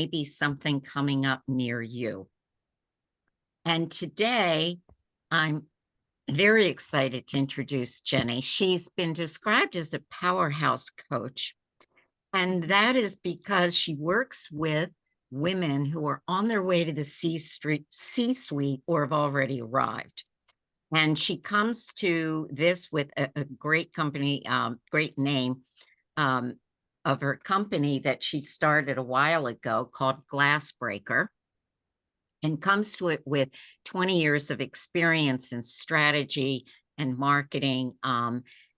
maybe something coming up near you. And today, I'm very excited to introduce Jeni. She's been described as a powerhouse coach, and that is because she works with women who are on their way to the C-suite or have already arrived. And she comes to this with a great company, great name um, of her company that she started a while ago called Glassbreaker, and comes to it with 20 years of experience in strategy and marketing,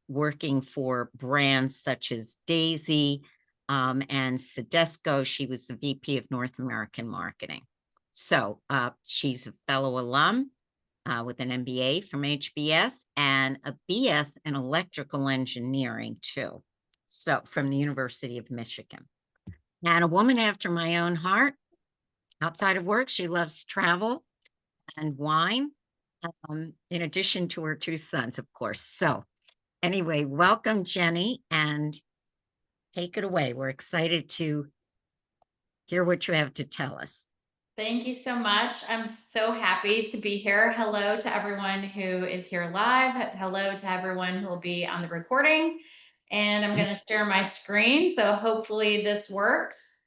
working for brands such as Daisy and Sedesco. She was the VP of North American Marketing. So she's a fellow alum with an MBA from HBS and a BS in electrical engineering too. So from the University of Michigan. And a woman after my own heart. Outside of work, she loves travel and wine, in addition to her two sons, of course. So anyway, welcome, Jeni, and take it away. We're excited to hear what you have to tell us. Thank you so much. I'm so happy to be here. Hello to everyone who is here live. Hello to everyone who will be on the recording. And I'm going to share my screen. So hopefully this works.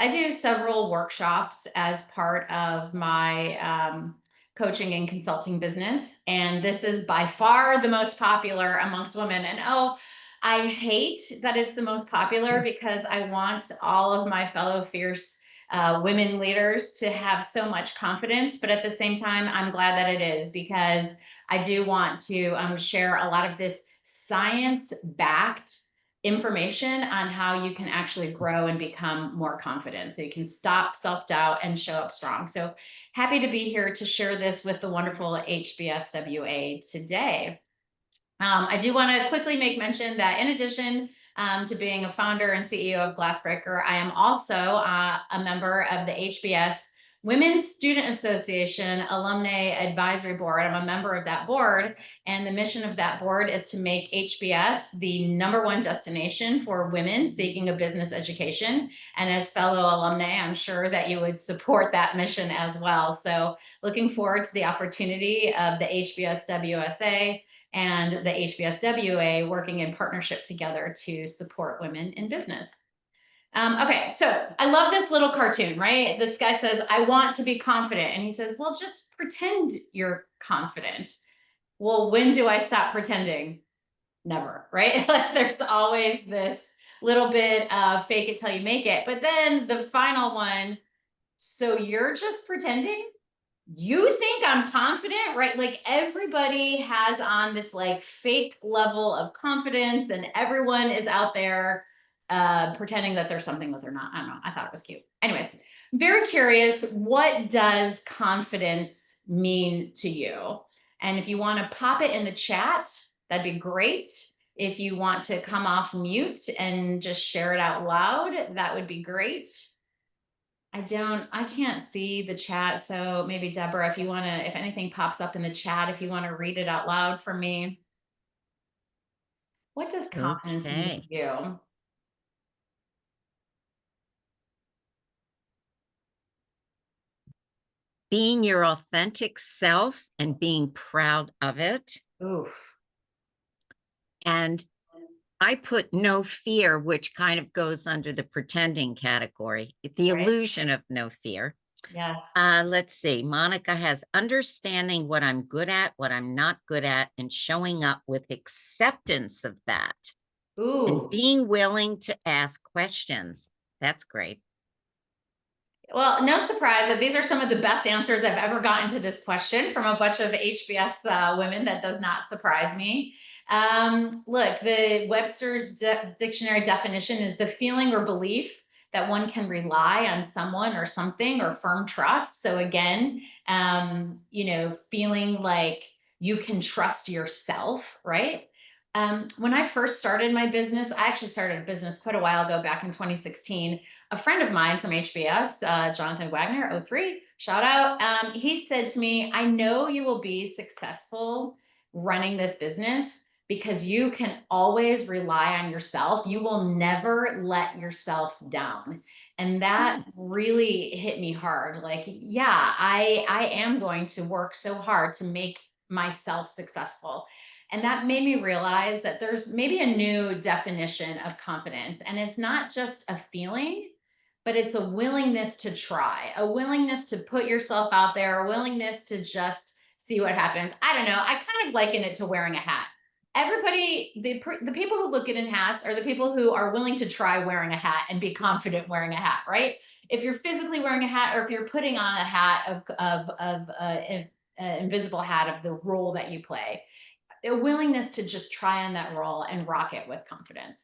I do several workshops as part of my coaching and consulting business. And this is by far the most popular amongst women. And I hate that it's the most popular because I want all of my fellow fierce women leaders to have so much confidence. But at the same time, I'm glad that it is because I do want to share a lot of this science-backed information on how you can actually grow and become more confident. So you can stop self-doubt and show up strong. So happy to be here to share this with the wonderful HBSWA today. I do want to quickly make mention that in addition to being a founder and CEO of Glassbreaker, I am also a member of the HBS Women's Student Association Alumni Advisory Board. I'm a member of that board, and the mission of that board is to make HBS the #1 destination for women seeking a business education. And as fellow alumni, I'm sure that you would support that mission as well. So looking forward to the opportunity of the HBS WSA and the HBSWA working in partnership together to support women in business. Okay, so I love this little cartoon, right? This guy says, I want to be confident. And he says, well, just pretend you're confident. Well, when do I stop pretending? Never, right? There's always this little bit of fake it till you make it. But then the final one, so you're just pretending? You think I'm confident, right? Like everybody has on this like fake level of confidence and everyone is out there pretending that there's something that they're not. I don't know. I thought it was cute. Anyways, very curious. What does confidence mean to you? And if you want to pop it in the chat, that'd be great. If you want to come off mute and just share it out loud, that would be great. I can't see the chat. So maybe Deborah, if you want to, if anything pops up in the chat, if you want to read it out loud for me. What does confidence mean to Okay. you? Being your authentic self and being proud of it. Oof. And I put no fear, which kind of goes under the pretending category, the Right? illusion of no fear. Yes. Let's see. Monica has understanding what I'm good at, what I'm not good at, and showing up with acceptance of that and Ooh. being willing to ask questions. That's great. Well, no surprise that these are some of the best answers I've ever gotten to this question from a bunch of HBS women. That does not surprise me. Look, the Webster's dictionary definition is the feeling or belief that one can rely on someone or something or firm trust. So again, feeling like you can trust yourself, right? When I first started my business, I actually started a business quite a while ago, back in 2016. A friend of mine from HBS, Jonathan Wagner, 03, shout out. He said to me, I know you will be successful running this business because you can always rely on yourself. You will never let yourself down. And that Mm, really hit me hard. Like, yeah, I am going to work so hard to make myself successful. And that made me realize that there's maybe a new definition of confidence. And it's not just a feeling, but it's a willingness to try, a willingness to put yourself out there, a willingness to just see what happens. I don't know. I kind of liken it to wearing a hat. Everybody, the people who look good in hats are the people who are willing to try wearing a hat and be confident wearing a hat, right? If you're physically wearing a hat, or if you're putting on a hat of invisible hat of the role that you play, a willingness to just try on that role and rock it with confidence.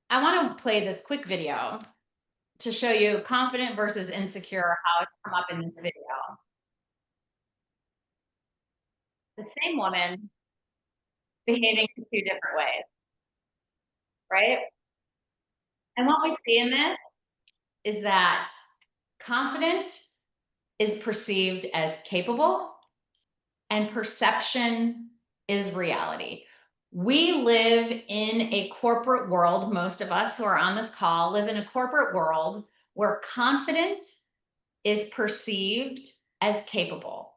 I want to play this quick video to show you confident versus insecure, how it's come up in this video. The same woman behaving in two different ways, right? And what we see in this is that confidence is perceived as capable and perception is reality. We live in a corporate world. Most of us who are on this call live in a corporate world where confidence is perceived as capable.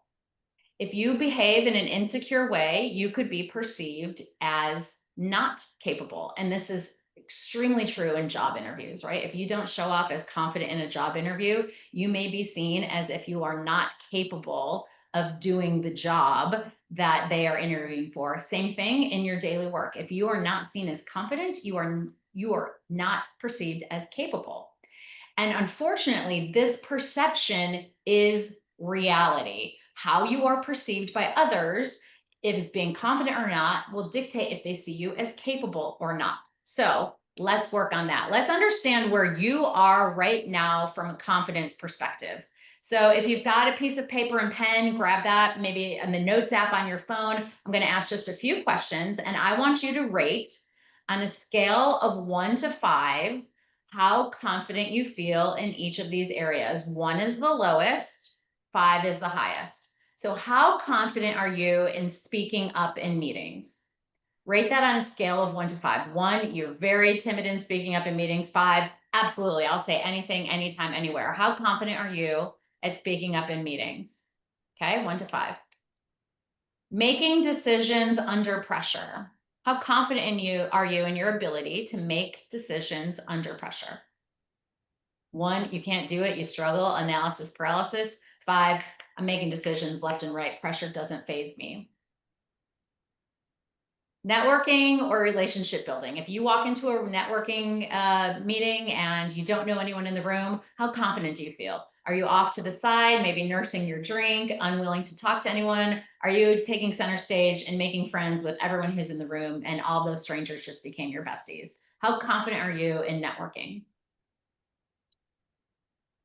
If you behave in an insecure way, you could be perceived as not capable. And this is extremely true in job interviews, right? If you don't show up as confident in a job interview, you may be seen as if you are not capable of doing the job that they are interviewing for. Same thing in your daily work. If you are not seen as confident, you are not perceived as capable. And unfortunately, this perception is reality. How you are perceived by others, if it's being confident or not, will dictate if they see you as capable or not. So let's work on that. Let's understand where you are right now from a confidence perspective. So if you've got a piece of paper and pen, grab that, maybe in the notes app on your phone. I'm going to ask just a few questions, and I want you to rate on a scale of 1 to 5 how confident you feel in each of these areas. 1 is the lowest, 5 is the highest. So how confident are you in speaking up in meetings? Rate that on a scale of 1 to 5. 1, you're very timid in speaking up in meetings. 5, absolutely, I'll say anything, anytime, anywhere. How confident are you at speaking up in meetings? Okay, 1 to 5. Making decisions under pressure. How confident are you in your ability to make decisions under pressure? 1, you can't do it, you struggle, analysis paralysis. 5, I'm making decisions left and right, pressure doesn't faze me. Networking or relationship building. If you walk into a networking meeting and you don't know anyone in the room, how confident do you feel? Are you off to the side, maybe nursing your drink, unwilling to talk to anyone? Are you taking center stage and making friends with everyone who's in the room, and all those strangers just became your besties? How confident are you in networking?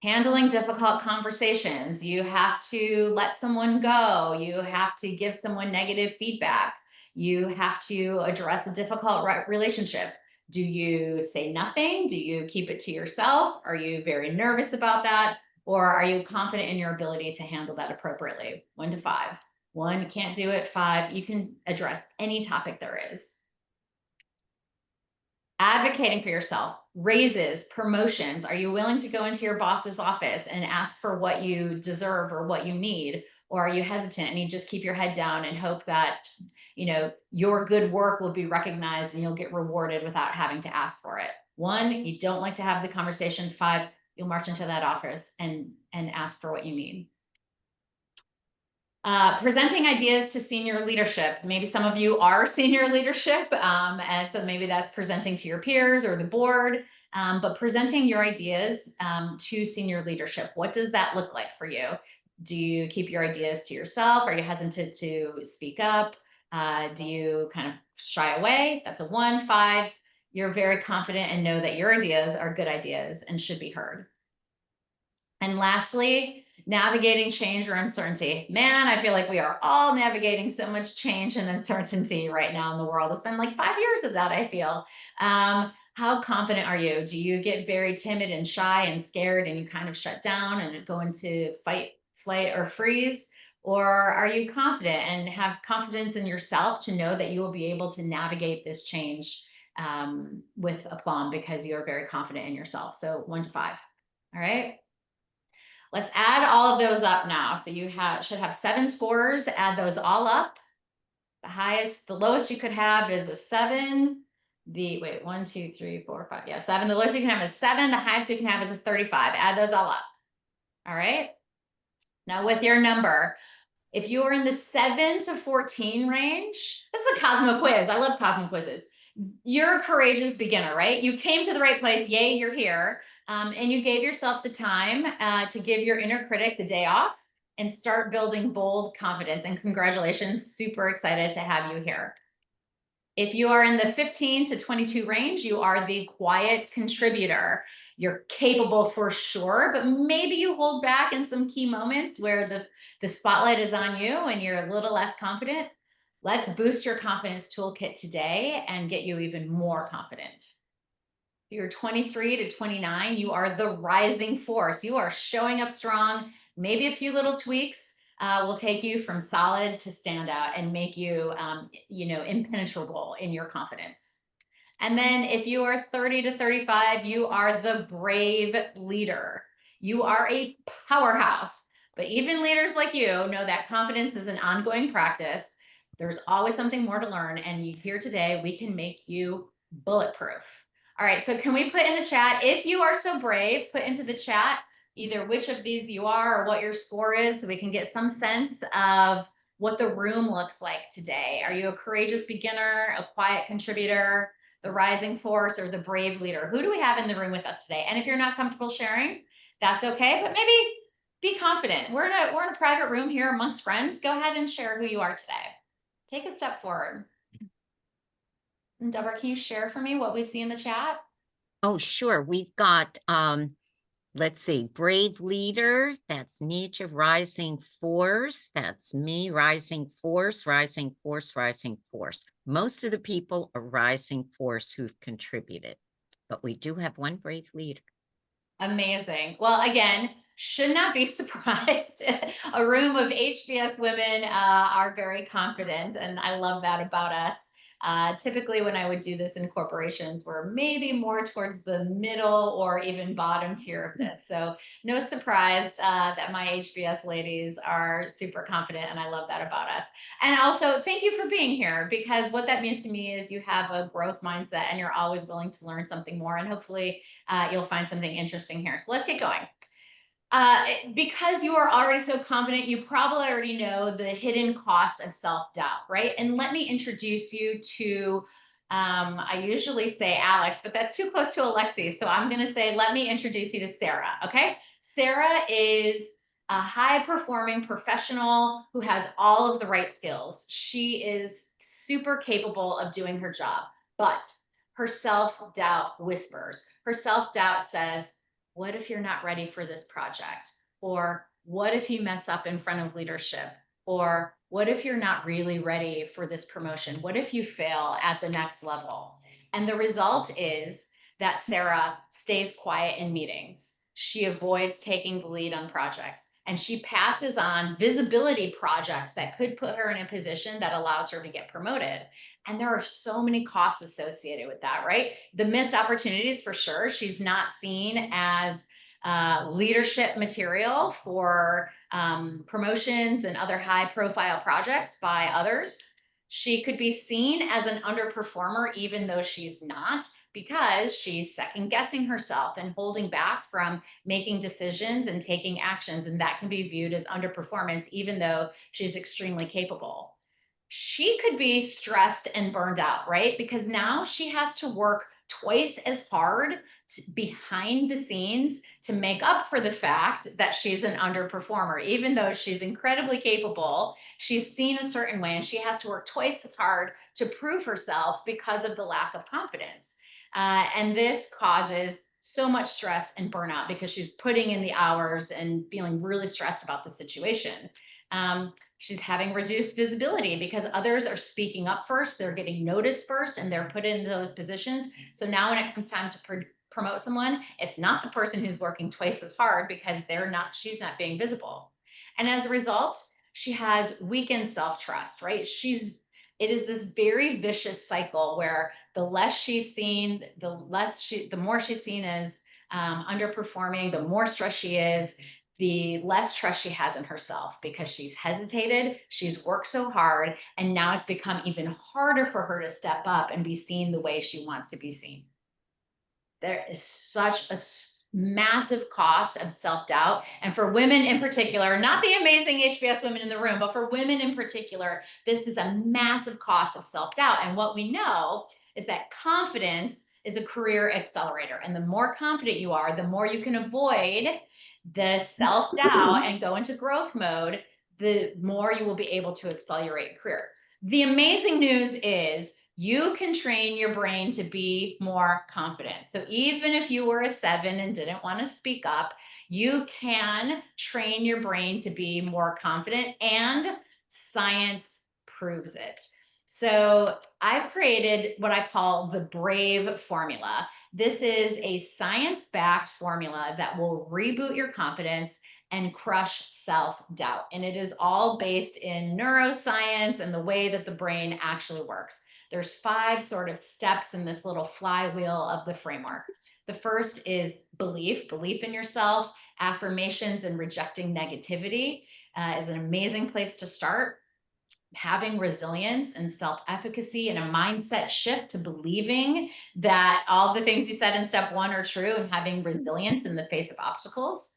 Handling difficult conversations. You have to let someone go. You have to give someone negative feedback. You have to address a difficult relationship. Do you say nothing? Do you keep it to yourself? Are you very nervous about that? Or are you confident in your ability to handle that appropriately? 1 to 5. 1, can't do it. 5, you can address any topic there is. Advocating for yourself, raises, promotions. Are you willing to go into your boss's office and ask for what you deserve or what you need? Or are you hesitant and you just keep your head down and hope that, your good work will be recognized and you'll get rewarded without having to ask for it? 1, you don't like to have the conversation. 5, you'll march into that office and ask for what you need. Presenting ideas to senior leadership. Maybe some of you are senior leadership, and so maybe that's presenting to your peers or the board, but presenting your ideas to senior leadership. What does that look like for you? Do you keep your ideas to yourself? Are you hesitant to speak up? Do you kind of shy away? That's a 1. 5, you're very confident and know that your ideas are good ideas and should be heard. And lastly, navigating change or uncertainty. Man, I feel like we are all navigating so much change and uncertainty right now in the world. It's been like 5 years of that, I feel. How confident are you? Do you get very timid and shy and scared and you kind of shut down and go into fight, flight, or freeze? Or are you confident and have confidence in yourself to know that you will be able to navigate this change with aplomb because you're very confident in yourself? So 1 to 5. All right. Let's add all of those up now. So you should have 7 scores. Add those all up. The lowest you could have is a 7. Wait, 1, 2, 3, 4, 5. Yeah, 7. The lowest you can have is 7. The highest you can have is a 35. Add those all up. All right. Now with your number, if you are in the 7 to 14 range, that's a Cosmo quiz. I love Cosmo quizzes. You're a courageous beginner, right? You came to the right place. Yay, you're here. And you gave yourself the time to give your inner critic the day off and start building bold confidence. And congratulations, super excited to have you here. If you are in the 15 to 22 range, you are the quiet contributor. You're capable for sure, but maybe you hold back in some key moments where the spotlight is on you and you're a little less confident. Let's boost your confidence toolkit today and get you even more confident. If you're 23 to 29, you are the rising force. You are showing up strong. Maybe a few little tweaks will take you from solid to standout and make you, impenetrable in your confidence. And then if you are 30 to 35, you are the brave leader. You are a powerhouse. But even leaders like you know that confidence is an ongoing practice. There's always something more to learn. And here today, we can make you bulletproof. All right, so can we put in the chat, if you are so brave, put into the chat either which of these you are or what your score is so we can get some sense of what the room looks like today. Are you a courageous beginner, a quiet contributor, the rising force, or the brave leader? Who do we have in the room with us today? And if you're not comfortable sharing, that's okay, but maybe be confident. We're in a private room here amongst friends. Go ahead and share who you are today. Take a step forward. And Deborah, can you share for me what we see in the chat? Oh, sure. We've got, let's see, brave leader. That's Nietzsche, rising force. That's me, rising force, rising force, rising force. Most of the people are rising force who've contributed, but we do have one brave leader. Amazing. Well, again, should not be surprised. A room of HBS women are very confident, and I love that about us. Typically, when I would do this in corporations, we're maybe more towards the middle or even bottom tier of this. So no surprise that my HBS ladies are super confident, and I love that about us. And also, thank you for being here, because what that means to me is you have a growth mindset and you're always willing to learn something more, and hopefully you'll find something interesting here. So let's get going. Because you are already so confident, you probably already know the hidden cost of self-doubt, right? And let me introduce you to, I usually say Alex, but that's too close to Alexi. So I'm going to say, let me introduce you to Sarah. Okay. Sarah is a high performing professional who has all of the right skills. She is super capable of doing her job, but her self-doubt whispers. Her self-doubt says, what if you're not ready for this project? Or what if you mess up in front of leadership? Or what if you're not really ready for this promotion? What if you fail at the next level? And the result is that Sarah stays quiet in meetings. She avoids taking the lead on projects, and she passes on visibility projects that could put her in a position that allows her to get promoted. And there are so many costs associated with that, right? The missed opportunities, for sure. She's not seen as leadership material for promotions and other high profile projects by others. She could be seen as an underperformer, even though she's not, because she's second guessing herself and holding back from making decisions and taking actions. And that can be viewed as underperformance, even though she's extremely capable. She could be stressed and burned out, right? Because now she has to work twice as hard behind the scenes to make up for the fact that she's an underperformer. Even though she's incredibly capable, she's seen a certain way and she has to work twice as hard to prove herself because of the lack of confidence. And this causes so much stress and burnout because she's putting in the hours and feeling really stressed about the situation. She's having reduced visibility because others are speaking up first, they're getting noticed first, and they're put in those positions. So now when it comes time to promote someone, it's not the person who's working twice as hard because she's not being visible. And as a result, she has weakened self-trust, right? It is this very vicious cycle where the less she's seen, the more she's seen as underperforming, the more stressed she is, the less trust she has in herself because she's hesitated, she's worked so hard, and now it's become even harder for her to step up and be seen the way she wants to be seen. There is such a massive cost of self-doubt. And for women in particular, not the amazing HBS women in the room, but for women in particular, this is a massive cost of self-doubt. And what we know is that confidence is a career accelerator. And the more confident you are, the more you can avoid the self-doubt and go into growth mode, the more you will be able to accelerate your career. The amazing news is you can train your brain to be more confident. So even if you were a 7 and didn't want to speak up, you can train your brain to be more confident, and science proves it. So I've created what I call the BRAVE formula. This is a science-backed formula that will reboot your confidence and crush self-doubt. And it is all based in neuroscience and the way that the brain actually works. There's 5 sort of steps in this little flywheel of the framework. The first is belief in yourself. Affirmations and rejecting negativity is an amazing place to start. Having resilience and self-efficacy and a mindset shift to believing that all the things you said in step 1 are true, and having resilience in the face of obstacles.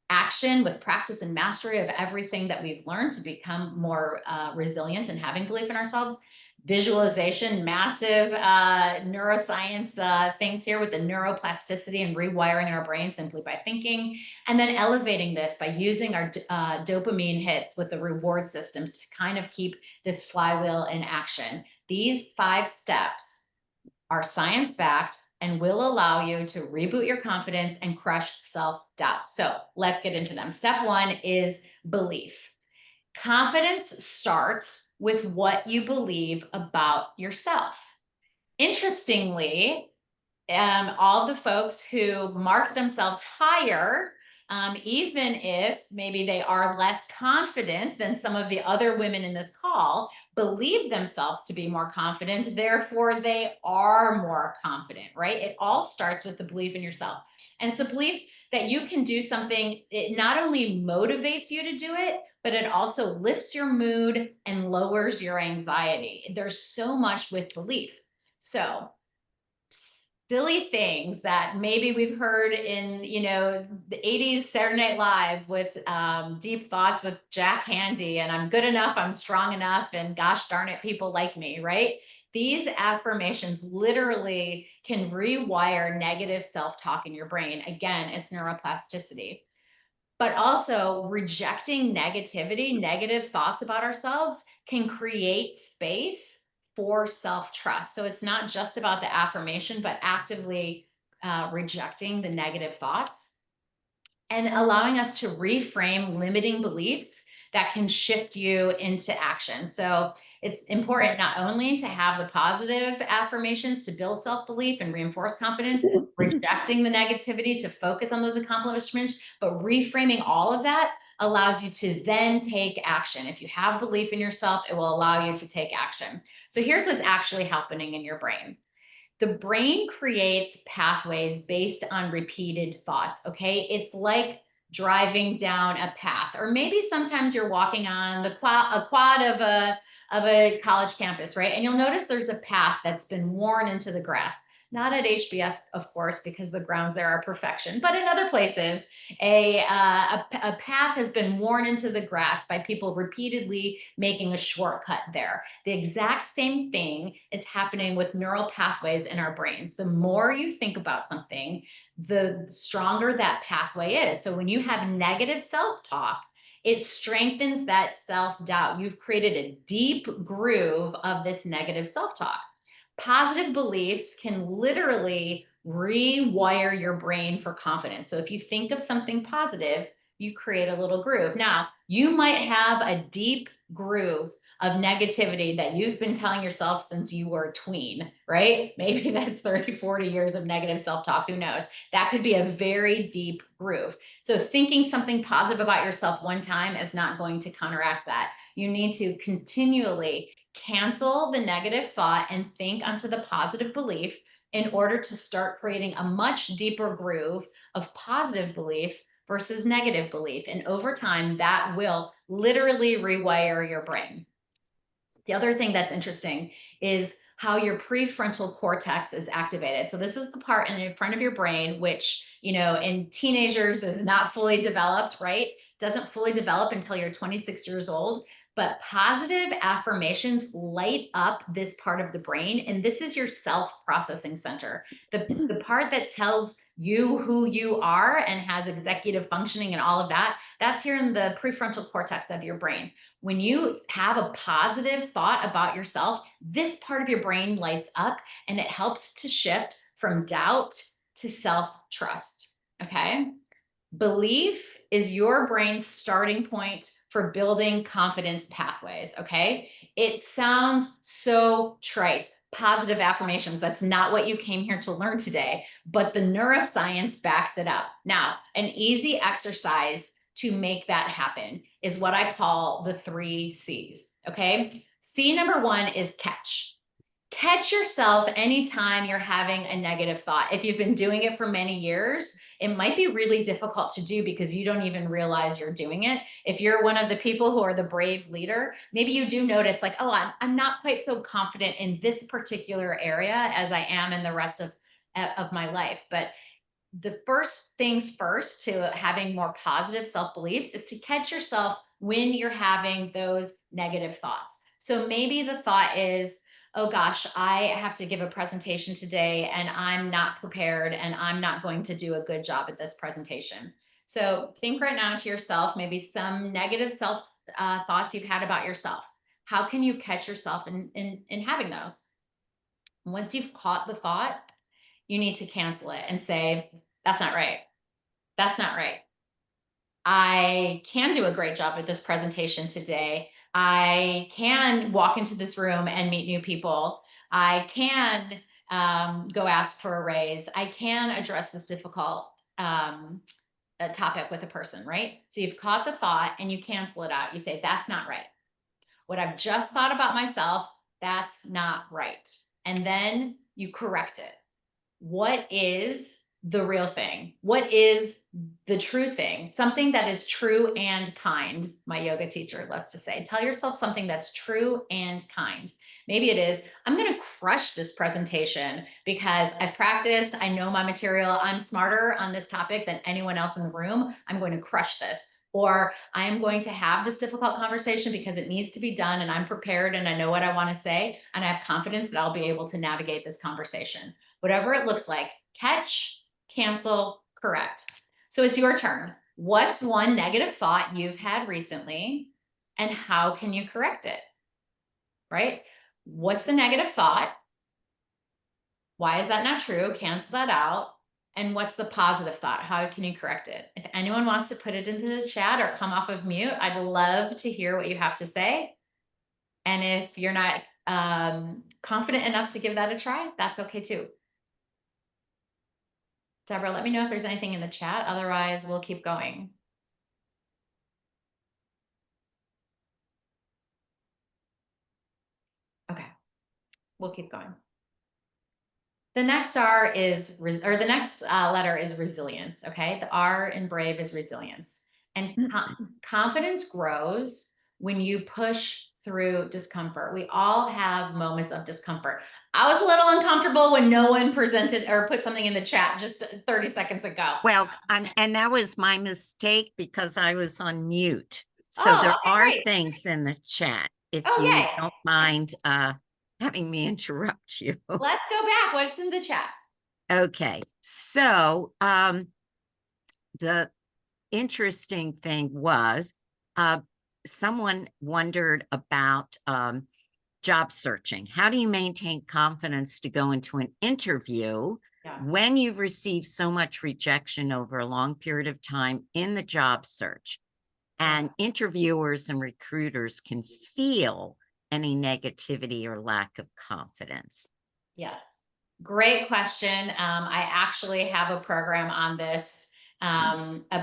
Action with practice and mastery of everything that we've learned to become more resilient and having belief in ourselves. Visualization, massive neuroscience things here with the neuroplasticity and rewiring in our brain simply by thinking. And then elevating this by using our dopamine hits with the reward system to kind of keep this flywheel in action. These 5 steps are science backed and will allow you to reboot your confidence and crush self-doubt. So let's get into them. Step 1 is belief. Confidence starts with what you believe about yourself. Interestingly, all the folks who mark themselves higher, even if maybe they are less confident than some of the other women in this call, believe themselves to be more confident. Therefore, they are more confident, right? It all starts with the belief in yourself. And it's the belief that you can do something. It not only motivates you to do it, but it also lifts your mood and lowers your anxiety. There's so much with belief. So, silly things that maybe we've heard in, the 80s Saturday Night Live with deep thoughts with Jack Handy, and I'm good enough, I'm strong enough, and gosh darn it, people like me, right? These affirmations literally can rewire negative self-talk in your brain. Again, it's neuroplasticity. But also rejecting negativity, negative thoughts about ourselves can create space for self-trust. So it's not just about the affirmation, but actively rejecting the negative thoughts and allowing us to reframe limiting beliefs that can shift you into action. So it's important not only to have the positive affirmations to build self-belief and reinforce confidence, rejecting the negativity to focus on those accomplishments, but reframing all of that allows you to then take action. If you have belief in yourself, it will allow you to take action. So here's what's actually happening in your brain. The brain creates pathways based on repeated thoughts. Okay. It's like driving down a path, or maybe sometimes you're walking on the quad of a college campus, right? And you'll notice there's a path that's been worn into the grass. Not at HBS, of course, because the grounds there are perfection, but in other places, a path has been worn into the grass by people repeatedly making a shortcut there. The exact same thing is happening with neural pathways in our brains. The more you think about something, the stronger that pathway is. So when you have negative self-talk, it strengthens that self-doubt. You've created a deep groove of this negative self-talk. Positive beliefs can literally rewire your brain for confidence. So if you think of something positive, you create a little groove. Now, you might have a deep groove of negativity that you've been telling yourself since you were a tween, right? Maybe that's 30, 40 years of negative self-talk, who knows? That could be a very deep groove. So thinking something positive about yourself one time is not going to counteract that. You need to continually cancel the negative thought and think onto the positive belief in order to start creating a much deeper groove of positive belief versus negative belief. And over time, that will literally rewire your brain. The other thing that's interesting is how your prefrontal cortex is activated. So this is the part in the front of your brain, which, in teenagers is not fully developed, right? Doesn't fully develop until you're 26 years old. But positive affirmations light up this part of the brain. And this is your self-processing center. The part that tells you who you are and has executive functioning and all of that, that's here in the prefrontal cortex of your brain. When you have a positive thought about yourself, this part of your brain lights up and it helps to shift from doubt to self-trust. Okay. Belief is your brain's starting point for building confidence pathways. Okay. It sounds so trite. Positive affirmations. That's not what you came here to learn today, but the neuroscience backs it up. Now, an easy exercise to make that happen is what I call the 3 C's. Okay. C number 1 is catch. Catch yourself anytime you're having a negative thought. If you've been doing it for many years, it might be really difficult to do because you don't even realize you're doing it. If you're one of the people who are the brave leader, maybe you do notice like, oh, I'm not quite so confident in this particular area as I am in the rest of my life. But the first things first to having more positive self-beliefs is to catch yourself when you're having those negative thoughts. So maybe the thought is, oh gosh, I have to give a presentation today and I'm not prepared and I'm not going to do a good job at this presentation. So think right now to yourself, maybe some negative self thoughts you've had about yourself. How can you catch yourself in having those? Once you've caught the thought, you need to cancel it and say, that's not right. That's not right. I can do a great job at this presentation today. I can walk into this room and meet new people. I can go ask for a raise. I can address this difficult topic with a person, right? So you've caught the thought and you cancel it out. You say, that's not right. What I've just thought about myself, that's not right. And then you correct it. What is the real thing? What is the true thing? Something that is true and kind, my yoga teacher loves to say. Tell yourself something that's true and kind. Maybe it is, I'm going to crush this presentation because I've practiced, I know my material, I'm smarter on this topic than anyone else in the room. I'm going to crush this. Or I am going to have this difficult conversation because it needs to be done and I'm prepared and I know what I want to say and I have confidence that I'll be able to navigate this conversation. Whatever it looks like, catch, cancel, correct. So it's your turn. What's one negative thought you've had recently and how can you correct it? Right? What's the negative thought? Why is that not true? Cancel that out. And what's the positive thought? How can you correct it? If anyone wants to put it into the chat or come off of mute, I'd love to hear what you have to say. And if you're not confident enough to give that a try, that's okay too. Deborah, let me know if there's anything in the chat. Otherwise, we'll keep going. Okay, we'll keep going. The next R is, or the next letter is resilience. Okay, the R in brave is resilience. And confidence grows when you push through discomfort. We all have moments of discomfort. I was a little uncomfortable when no one presented or put something in the chat just 30 seconds ago. Well, and that was my mistake because I was on mute. So Oh, there okay, are great. things in the chat if Oh, you yay. don't mind having me interrupt you. Let's go back. What's in the chat? Okay, so the interesting thing was someone wondered about job searching. How do you maintain confidence to go into an interview when you've received so much rejection over a long period of time in the job search? And interviewers and recruiters can feel any negativity or lack of confidence? Yes. Great question. I actually have a program on this,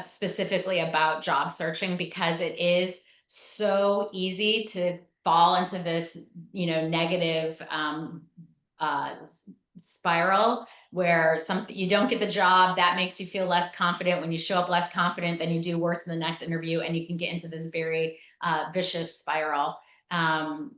specifically about job searching, because it is so easy to fall into this, negative spiral where you don't get the job. That makes you feel less confident. When you show up less confident, then you do worse in the next interview, and you can get into this very vicious spiral. And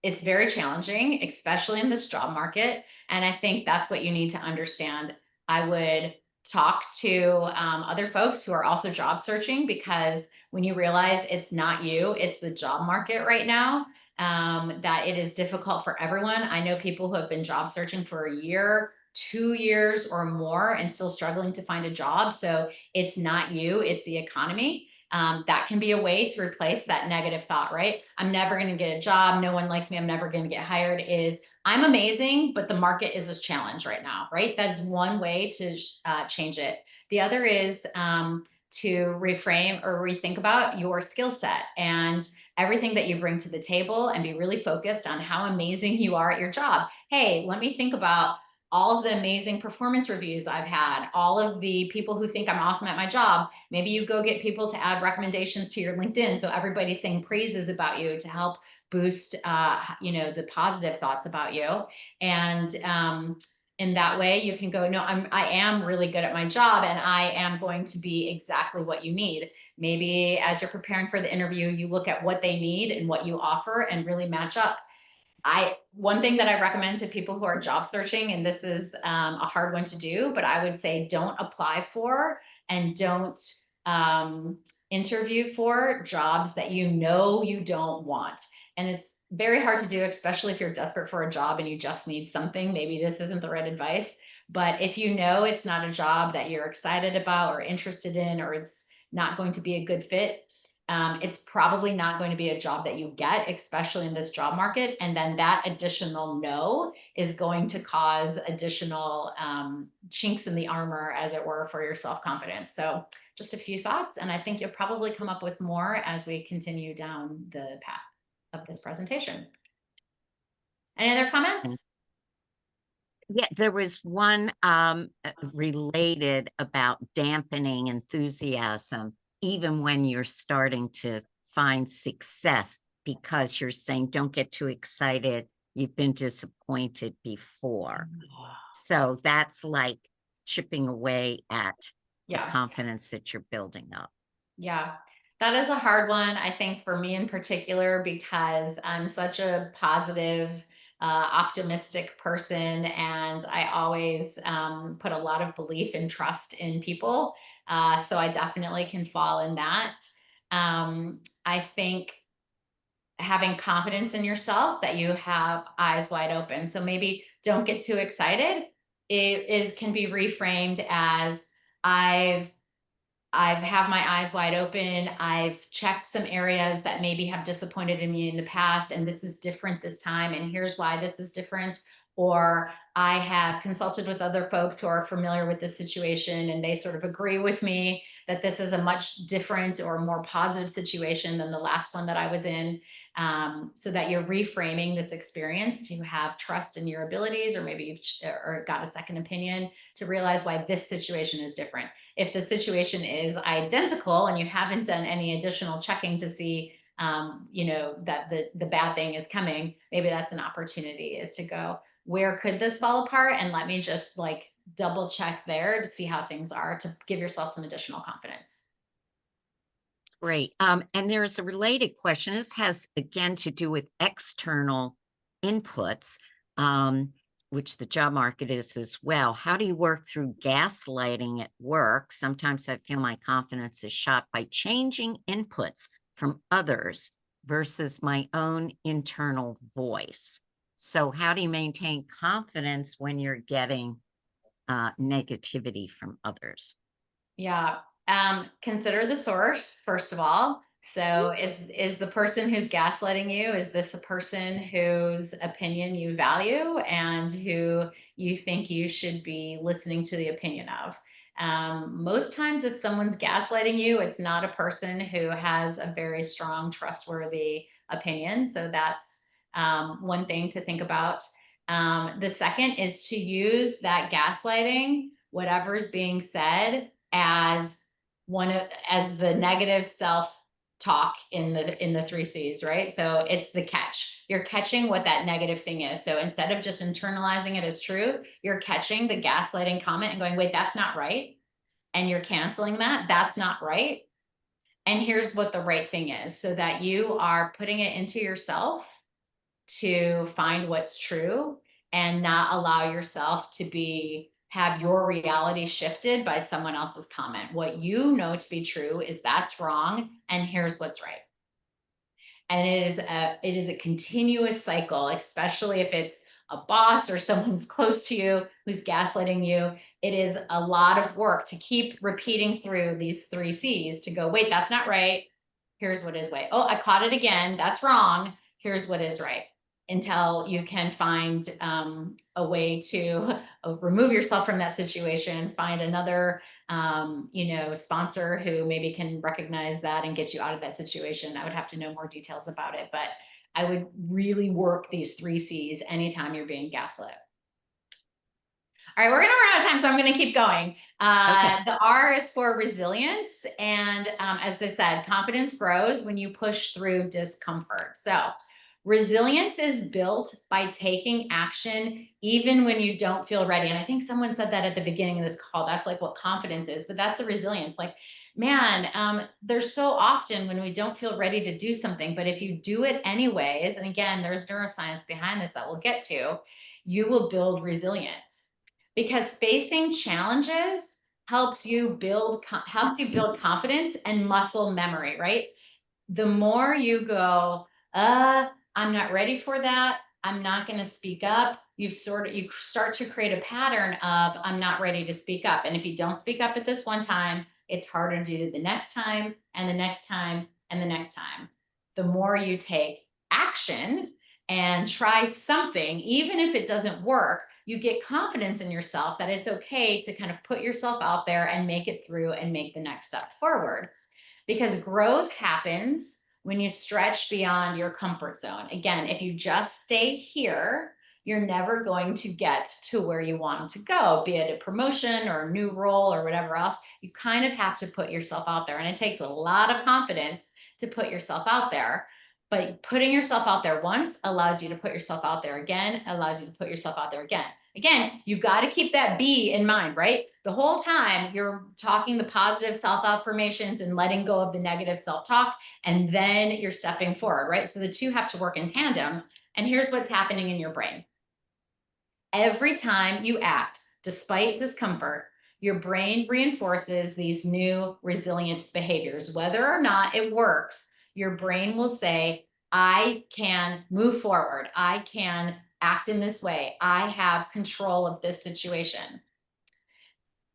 it's very challenging, especially in this job market. And I think that's what you need to understand. I would talk to other folks who are also job searching, because when you realize it's not you, it's the job market right now, that it is difficult for everyone. I know people who have been job searching for a year, 2 years, or more and still struggling to find a job. So it's not you, it's the economy. That can be a way to replace that negative thought, right? I'm never going to get a job. No one likes me. I'm never going to get hired. Is I'm amazing, but the market is a challenge right now, right? That's one way to change it. The other is to reframe or rethink about your skill set and everything that you bring to the table, and be really focused on how amazing you are at your job. Hey, let me think about all of the amazing performance reviews I've had, all of the people who think I'm awesome at my job. Maybe you go get people to add recommendations to your LinkedIn, so everybody's saying praises about you to help boost, the positive thoughts about you. And in that way, you can go, no, I am really good at my job, and I am going to be exactly what you need. Maybe as you're preparing for the interview, you look at what they need and what you offer and really match up. One thing that I recommend to people who are job searching, and this is a hard one to do, but I would say don't apply for and don't interview for jobs that you don't want. And it's very hard to do, especially if you're desperate for a job and you just need something. Maybe this isn't the right advice, but if you know it's not a job that you're excited about or interested in, or it's not going to be a good fit, it's probably not going to be a job that you get, especially in this job market. And then that additional no is going to cause additional chinks in the armor, as it were, for your self confidence. So, just a few thoughts, and I think you'll probably come up with more as we continue down the path of this presentation. Any other comments? Yeah, there was one related about dampening enthusiasm, even when you're starting to find success, because you're saying don't get too excited. You've been disappointed before. So that's like chipping away at the Yeah. confidence that you're building up. Yeah, that is a hard one, I think, for me in particular, because I'm such a positive, optimistic person, and I always put a lot of belief and trust in people. So I definitely can fall in that. I think having confidence in yourself, that you have eyes wide open. So maybe don't get too excited. It can be reframed as I've I've have my eyes wide open. I've checked some areas that maybe have disappointed in me in the past, and this is different this time, and here's why this is different. Or I have consulted with other folks who are familiar with this situation, and they sort of agree with me that this is a much different or more positive situation than the last one that I was in. So that you're reframing this experience to have trust in your abilities, or maybe or got a second opinion to realize why this situation is different. If the situation is identical and you haven't done any additional checking to see, that the bad thing is coming, maybe that's an opportunity, is to go, where could this fall apart? And let me just like double check there to see how things are, to give yourself some additional confidence. Great. And there's a related question. This has again to do with external inputs, which the job market is as well. How do you work through gaslighting at work? Sometimes I feel my confidence is shot by changing inputs from others versus my own internal voice. So, how do you maintain confidence when you're getting negativity from others? Yeah. Consider the source, first of all. So is the person who's gaslighting you, is this a person whose opinion you value and who you think you should be listening to the opinion of? Most times, if someone's gaslighting you, it's not a person who has a very strong, trustworthy opinion. So that's one thing to think about. The second is to use that gaslighting, whatever's being said, as as the negative self talk in the three C's, right? So it's the catch. You're catching what that negative thing is. So instead of just internalizing it as true, you're catching the gaslighting comment and going, wait, that's not right. And you're canceling that. That's not right. And here's what the right thing is, so that you are putting it into yourself to find what's true and not allow yourself to have your reality shifted by someone else's comment. What you know to be true is that's wrong, and here's what's right. And it is a continuous cycle, especially if it's a boss or someone's close to you who's gaslighting you. It is a lot of work to keep repeating through these three C's to go, wait, that's not right. Here's what is right. Oh, I caught it again. That's wrong. Here's what is right. Until you can find a way to remove yourself from that situation, find another sponsor who maybe can recognize that and get you out of that situation. I would have to know more details about it, but I would really work these three C's anytime you're being gaslit. All right, we're going to run out of time, so I'm going to keep going. Okay. The R is for resilience. And as I said, confidence grows when you push through discomfort. So resilience is built by taking action even when you don't feel ready. And I think someone said that at the beginning of this call. That's like what confidence is, but that's the resilience. Like, man, there's so often when we don't feel ready to do something, but if you do it anyways, and again, there's neuroscience behind this that we'll get to, you will build resilience. Because facing challenges helps you build confidence and muscle memory, right? The more you go, I'm not ready for that, I'm not going to speak up, you start to create a pattern of I'm not ready to speak up. And if you don't speak up at this one time, it's harder to do the next time and the next time and the next time. The more you take action and try something, even if it doesn't work, you get confidence in yourself that it's okay to kind of put yourself out there and make it through and make the next steps forward. Because growth happens when you stretch beyond your comfort zone. Again, if you just stay here, you're never going to get to where you want to go, be it a promotion or a new role or whatever else. You kind of have to put yourself out there. And it takes a lot of confidence to put yourself out there. But putting yourself out there once allows you to put yourself out there again, allows you to put yourself out there again. Again, you got to keep that B in mind, right? The whole time you're talking the positive self-affirmations and letting go of the negative self-talk, and then you're stepping forward, right? So the two have to work in tandem. And here's what's happening in your brain. Every time you act, despite discomfort, your brain reinforces these new resilient behaviors. Whether or not it works, your brain will say, I can move forward. I can act in this way. I have control of this situation.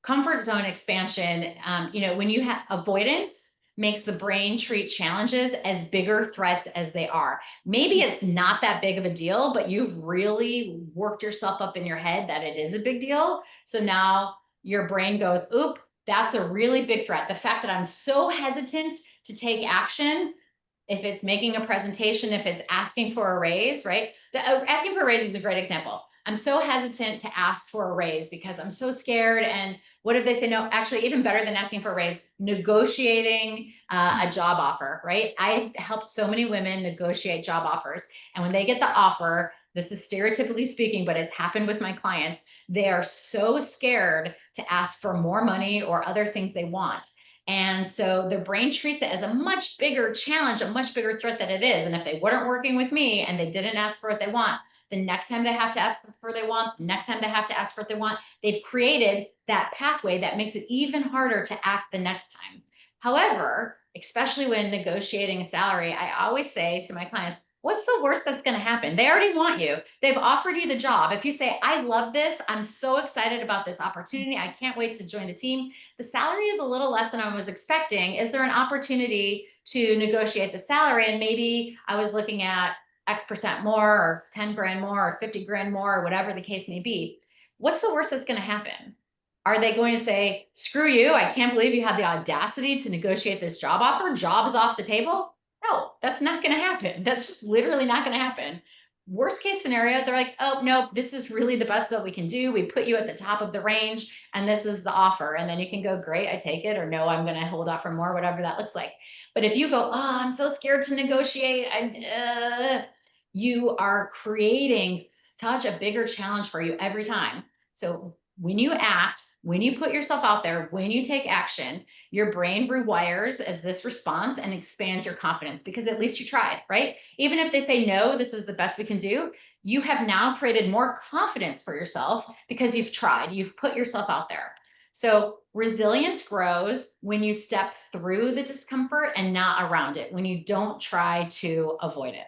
Comfort zone expansion, when you have avoidance, makes the brain treat challenges as bigger threats as they are. Maybe it's not that big of a deal, but you've really worked yourself up in your head that it is a big deal. So now your brain goes, oop, that's a really big threat. The fact that I'm so hesitant to take action, if it's making a presentation, if it's asking for a raise, right? Asking for a raise is a great example. I'm so hesitant to ask for a raise because I'm so scared. And what if they say no? Actually, even better than asking for a raise, negotiating a job offer, right? I helped so many women negotiate job offers. And when they get the offer, this is stereotypically speaking, but it's happened with my clients, they are so scared to ask for more money or other things they want. And so their brain treats it as a much bigger challenge, a much bigger threat than it is. And if they weren't working with me and they didn't ask for what they want, the next time they have to ask for what they want, the next time they have to ask for what they want, they've created that pathway that makes it even harder to act the next time. However, especially when negotiating a salary, I always say to my clients, what's the worst that's going to happen? They already want you. They've offered you the job. If you say, I love this, I'm so excited about this opportunity, I can't wait to join the team. The salary is a little less than I was expecting. Is there an opportunity to negotiate the salary? And maybe I was looking at X% more, or 10 grand more, or 50 grand more, or whatever the case may be. What's the worst that's going to happen? Are they going to say, screw you, I can't believe you had the audacity to negotiate this job offer? Job is off the table? No, that's not going to happen. That's just literally not going to happen. Worst case scenario, they're like, oh, no, this is really the best that we can do. We put you at the top of the range, and this is the offer. And then you can go, great, I take it, or no, I'm going to hold off for more, whatever that looks like. But if you go, oh, I'm so scared to negotiate, you are creating such a bigger challenge for you every time. So when you act, when you put yourself out there, when you take action, your brain rewires as this response and expands your confidence because at least you tried, right? Even if they say, no, this is the best we can do, you have now created more confidence for yourself because you've tried, you've put yourself out there. So resilience grows when you step through the discomfort and not around it, when you don't try to avoid it.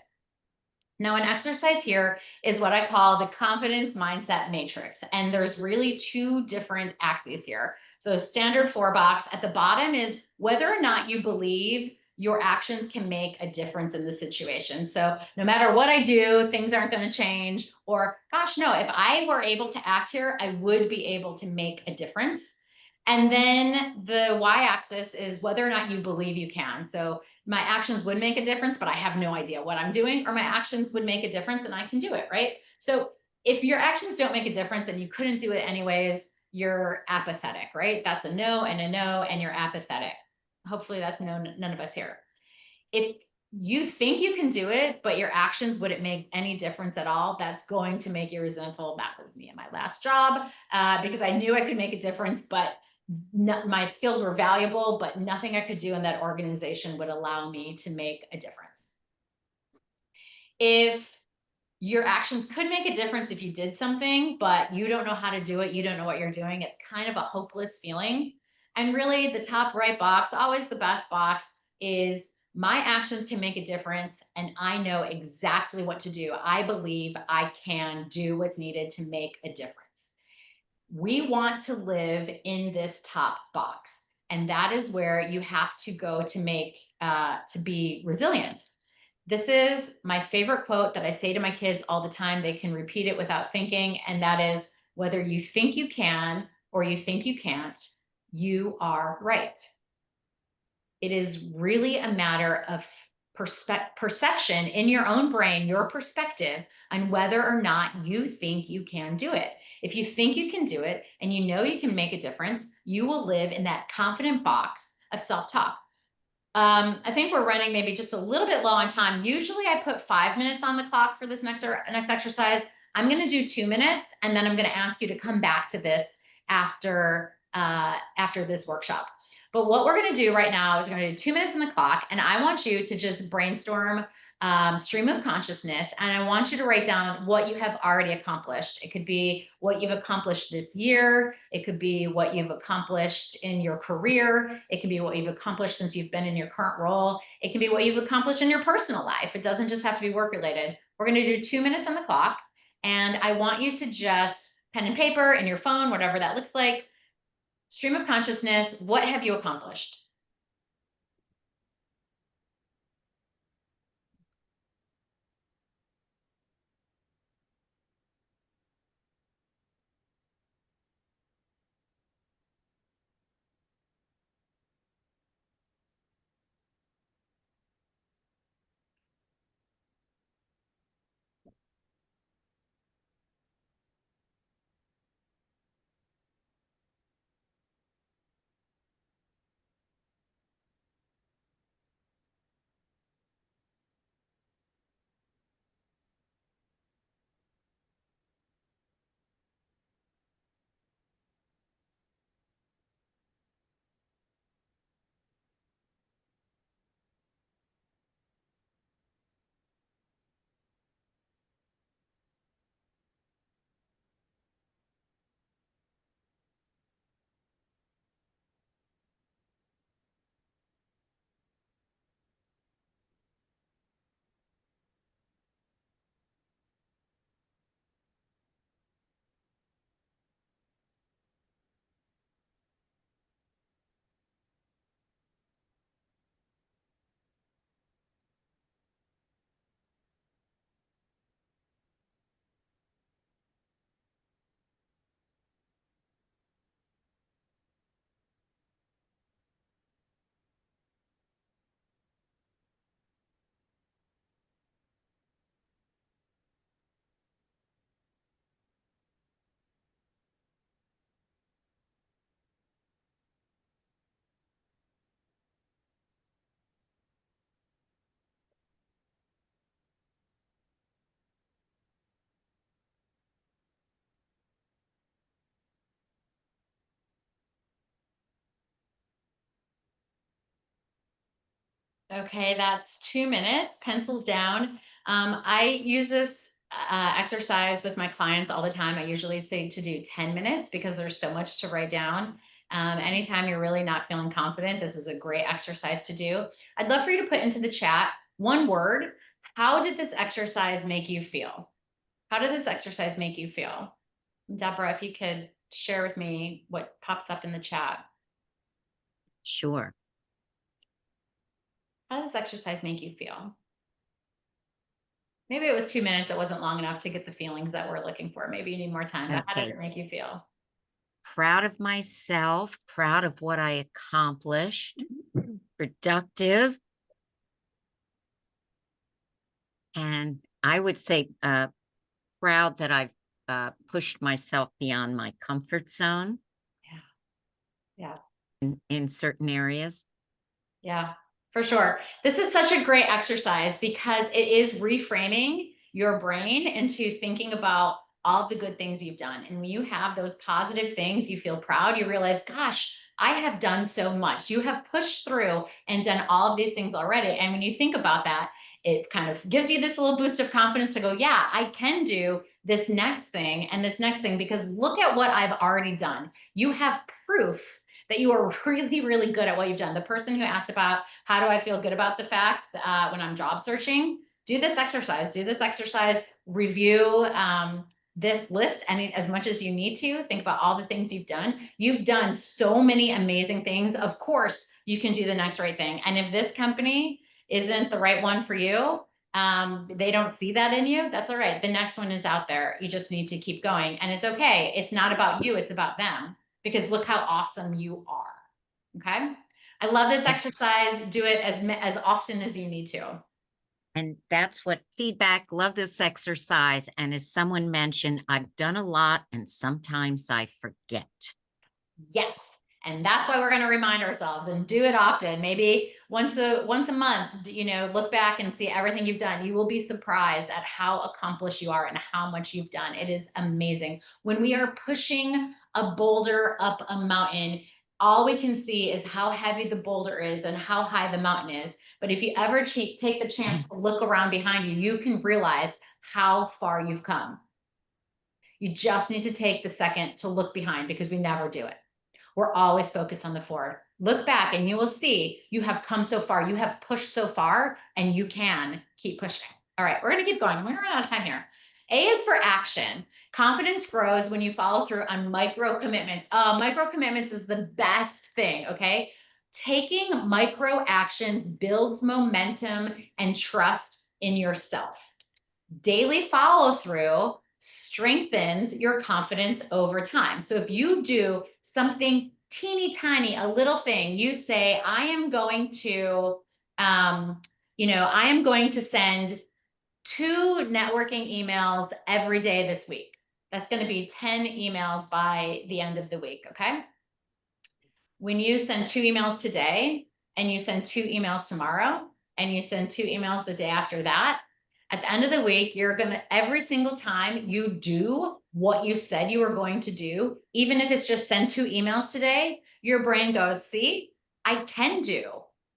Now, an exercise here is what I call the confidence mindset matrix. And there's really two different axes here. So standard 4 box at the bottom is whether or not you believe your actions can make a difference in the situation. So no matter what I do, things aren't going to change. Or gosh, no, if I were able to act here, I would be able to make a difference. And then the y-axis is whether or not you believe you can. So my actions would make a difference, but I have no idea what I'm doing, or my actions would make a difference and I can do it, right? So if your actions don't make a difference and you couldn't do it anyways, you're apathetic, right? That's a no, and you're apathetic. Hopefully that's none of us here. If you think you can do it, but your actions wouldn't make any difference at all, that's going to make you resentful. That was me in my last job because I knew I could make a difference, but my skills were valuable, but nothing I could do in that organization would allow me to make a difference. If your actions could make a difference if you did something, but you don't know how to do it, you don't know what you're doing, it's kind of a hopeless feeling. And really, the top right box, always the best box, is my actions can make a difference, and I know exactly what to do. I believe I can do what's needed to make a difference. We want to live in this top box, and that is where you have to go to make to be resilient. This is my favorite quote that I say to my kids all the time. They can repeat it without thinking, and that is, whether you think you can or you think you can't, you are right. It is really a matter of perception in your own brain, your perspective on whether or not you think you can do it. If you think you can do it and you know you can make a difference, you will live in that confident box of self-talk. I think we're running maybe just a little bit low on time. Usually I put 5 minutes on the clock for this next exercise. I'm going to do 2 minutes, and then I'm going to ask you to come back to this after this workshop. But what we're going to do right now is we're going to do 2 minutes on the clock, and I want you to just brainstorm stream of consciousness, and I want you to write down what you have already accomplished. It could be what you've accomplished this year. It could be what you've accomplished in your career. It can be what you've accomplished since you've been in your current role. It can be what you've accomplished in your personal life. It doesn't just have to be work related. We're going to do 2 minutes on the clock, and I want you to just pen and paper and your phone, whatever that looks like, stream of consciousness. What have you accomplished? Okay, that's 2 minutes, pencils down. I use this exercise with my clients all the time. I usually say to do 10 minutes because there's so much to write down. Anytime you're really not feeling confident, this is a great exercise to do. I'd love for you to put into the chat one word. How did this exercise make you feel? How did this exercise make you feel? Deborah, if you could share with me what pops up in the chat. Sure. How did this exercise make you feel? Maybe it was 2 minutes. It wasn't long enough to get the feelings that we're looking for. Maybe you need more time, but how did Okay. it make you feel? Proud of myself, proud of what I accomplished, productive, and I would say proud that I've pushed myself beyond my comfort zone Yeah. Yeah. in certain areas. Yeah, for sure. This is such a great exercise because it is reframing your brain into thinking about all the good things you've done. And when you have those positive things, you feel proud, you realize, gosh, I have done so much. You have pushed through and done all of these things already. And when you think about that, it kind of gives you this little boost of confidence to go, yeah, I can do this next thing and this next thing because look at what I've already done. You have proof that you are really, really good at what you've done. The person who asked about how do I feel good about the fact when I'm job searching, do this exercise. Do this exercise. Review this list and as much as you need to. Think about all the things you've done. You've done so many amazing things. Of course, you can do the next right thing. And if this company isn't the right one for you, they don't see that in you, that's all right. The next one is out there. You just need to keep going. And it's okay. It's not about you, it's about them because look how awesome you are. Okay. I love this Yes. exercise. Do it as often as you need to. And that's what feedback. Love this exercise. And as someone mentioned, I've done a lot and sometimes I forget. Yes. And that's why we're going to remind ourselves and do it often. Maybe once a month, look back and see everything you've done. You will be surprised at how accomplished you are and how much you've done. It is amazing. When we are pushing a boulder up a mountain, all we can see is how heavy the boulder is and how high the mountain is. But if you ever take the chance to look around behind you, you can realize how far you've come. You just need to take the second to look behind because we never do it. We're always focused on the forward. Look back and you will see you have come so far. You have pushed so far and you can keep pushing. All right, we're going to keep going. We're going to run out of time here. A is for action. Confidence grows when you follow through on micro commitments. Micro commitments is the best thing, okay? Taking micro actions builds momentum and trust in yourself. Daily follow through strengthens your confidence over time. So if you do something teeny tiny, a little thing, you say, I am going to, I am going to send 2 networking emails every day this week. That's going to be 10 emails by the end of the week. Okay. When you send 2 emails today and you send 2 emails tomorrow and you send 2 emails the day after that, at the end of the week, you're going to, every single time you do what you said you were going to do, even if it's just send 2 emails today, your brain goes, see, I can do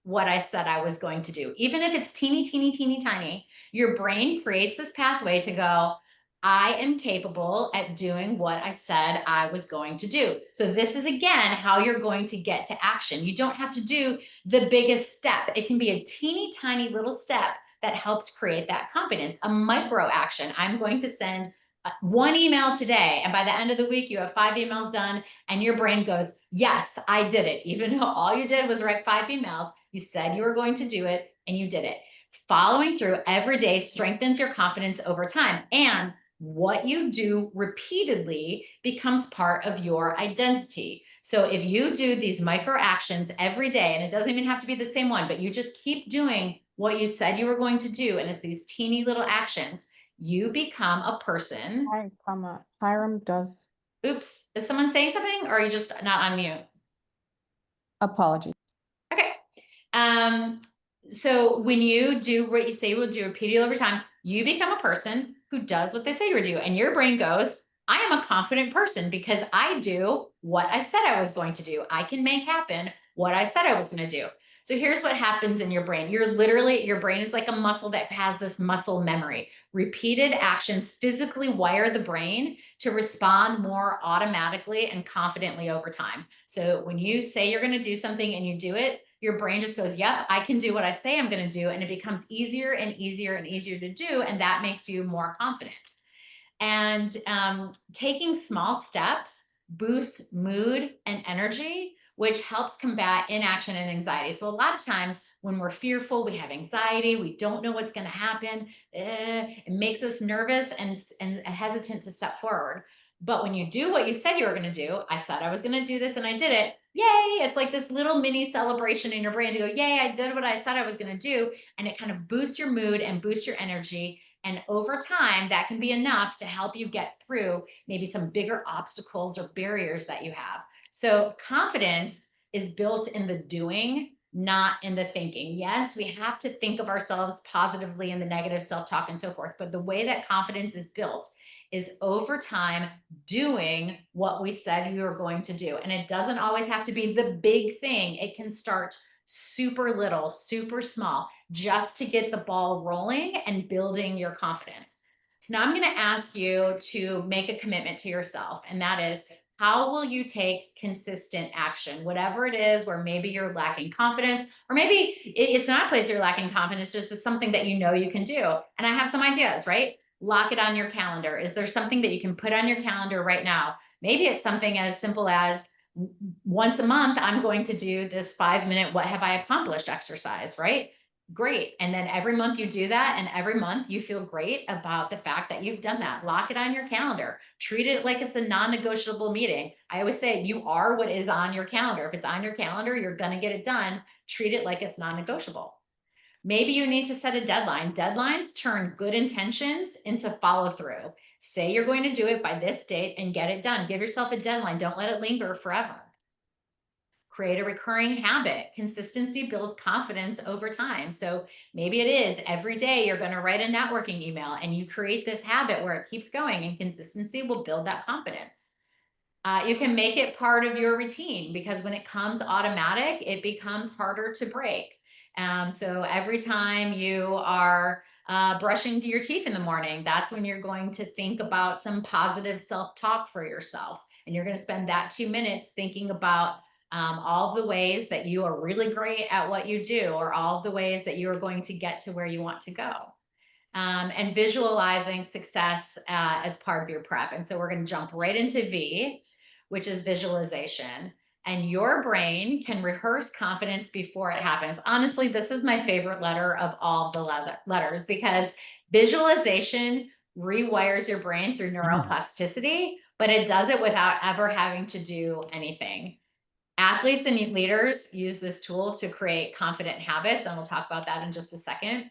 what I said I was going to do. Even if it's teeny, teeny, teeny, tiny, your brain creates this pathway to go, I am capable at doing what I said I was going to do. So this is again how you're going to get to action. You don't have to do the biggest step. It can be a teeny tiny little step that helps create that confidence. A micro action. I'm going to send 1 email today. And by the end of the week, you have 5 emails done and your brain goes, yes, I did it. Even though all you did was write 5 emails, you said you were going to do it and you did it. Following through every day strengthens your confidence over time. And what you do repeatedly becomes part of your identity. So if you do these micro actions every day, and it doesn't even have to be the same one, but you just keep doing what you said you were going to do, and it's these teeny little actions, you become a person. Hi, comma, Hiram does. Oops, is someone saying something or are you just not on mute? Apology. Okay. So when you do what you say you will do repeatedly over time, you become a person who does what they say you would do. And your brain goes, I am a confident person because I do what I said I was going to do. I can make happen what I said I was going to do. So here's what happens in your brain. Your brain is like a muscle that has this muscle memory. Repeated actions physically wire the brain to respond more automatically and confidently over time. So when you say you're going to do something and you do it, your brain just goes, yep, I can do what I say I'm going to do. And it becomes easier and easier and easier to do. And that makes you more confident. And taking small steps boosts mood and energy, which helps combat inaction and anxiety. So a lot of times when we're fearful, we have anxiety, we don't know what's going to happen. It makes us nervous and hesitant to step forward. But when you do what you said you were going to do, I said I was going to do this and I did it. Yay. It's like this little mini celebration in your brain to go, yay, I did what I said I was going to do. And it kind of boosts your mood and boosts your energy. And over time, that can be enough to help you get through maybe some bigger obstacles or barriers that you have. So confidence is built in the doing, not in the thinking. Yes, we have to think of ourselves positively in the negative self-talk and so forth. But the way that confidence is built is over time doing what we said we were going to do. And it doesn't always have to be the big thing. It can start super little, super small, just to get the ball rolling and building your confidence. So now I'm going to ask you to make a commitment to yourself, and that is, how will you take consistent action, whatever it is, where maybe you're lacking confidence, or maybe it's not a place you're lacking confidence, just it's something that you know you can do. And I have some ideas, right? Lock it on your calendar. Is there something that you can put on your calendar right now? Maybe it's something as simple as once a month, I'm going to do this 5-minute what have I accomplished exercise, right? Great. And then every month you do that, and every month you feel great about the fact that you've done that. Lock it on your calendar. Treat it like it's a non-negotiable meeting. I always say you are what is on your calendar. If it's on your calendar, you're going to get it done. Treat it like it's non-negotiable. Maybe you need to set a deadline. Deadlines turn good intentions into follow through. Say you're going to do it by this date and get it done. Give yourself a deadline. Don't let it linger forever. Create a recurring habit. Consistency builds confidence over time. So maybe it is every day you're going to write a networking email, and you create this habit where it keeps going, and consistency will build that confidence. You can make it part of your routine, because when it comes automatic, it becomes harder to break. So every time you are brushing your teeth in the morning, that's when you're going to think about some positive self-talk for yourself. And you're going to spend that 2 minutes thinking about all the ways that you are really great at what you do, or all the ways that you are going to get to where you want to go. And visualizing success as part of your prep. And so we're going to jump right into V, which is visualization. And your brain can rehearse confidence before it happens. Honestly, this is my favorite letter of all the letters, because visualization rewires your brain through neuroplasticity, but it does it without ever having to do anything. Athletes and leaders use this tool to create confident habits, and we'll talk about that in just a second.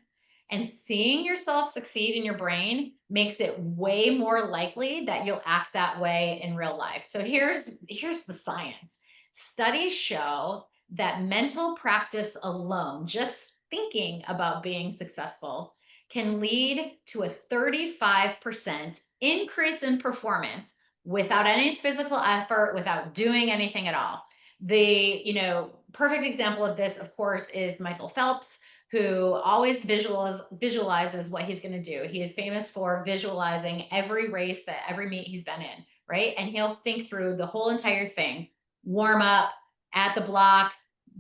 And seeing yourself succeed in your brain makes it way more likely that you'll act that way in real life. So here's the science. Studies show that mental practice alone, just thinking about being successful, can lead to a 35% increase in performance without any physical effort, without doing anything at all. The perfect example of this, of course, is Michael Phelps, who always visualizes what he's going to do. He is famous for visualizing every race, that every meet he's been in, right? And he'll think through the whole entire thing: warm up, at the block,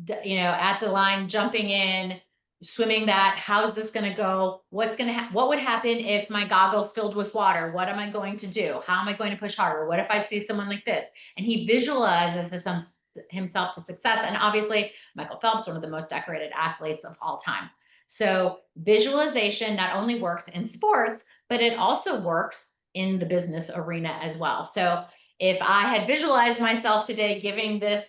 at the line, jumping in, swimming that. How's this going to go? What would happen if my goggles filled with water? What am I going to do? How am I going to push harder? What if I see someone like this? And he visualizes himself to success. And obviously, Michael Phelps, one of the most decorated athletes of all time. So visualization not only works in sports, but it also works in the business arena as well. So if I had visualized myself today giving this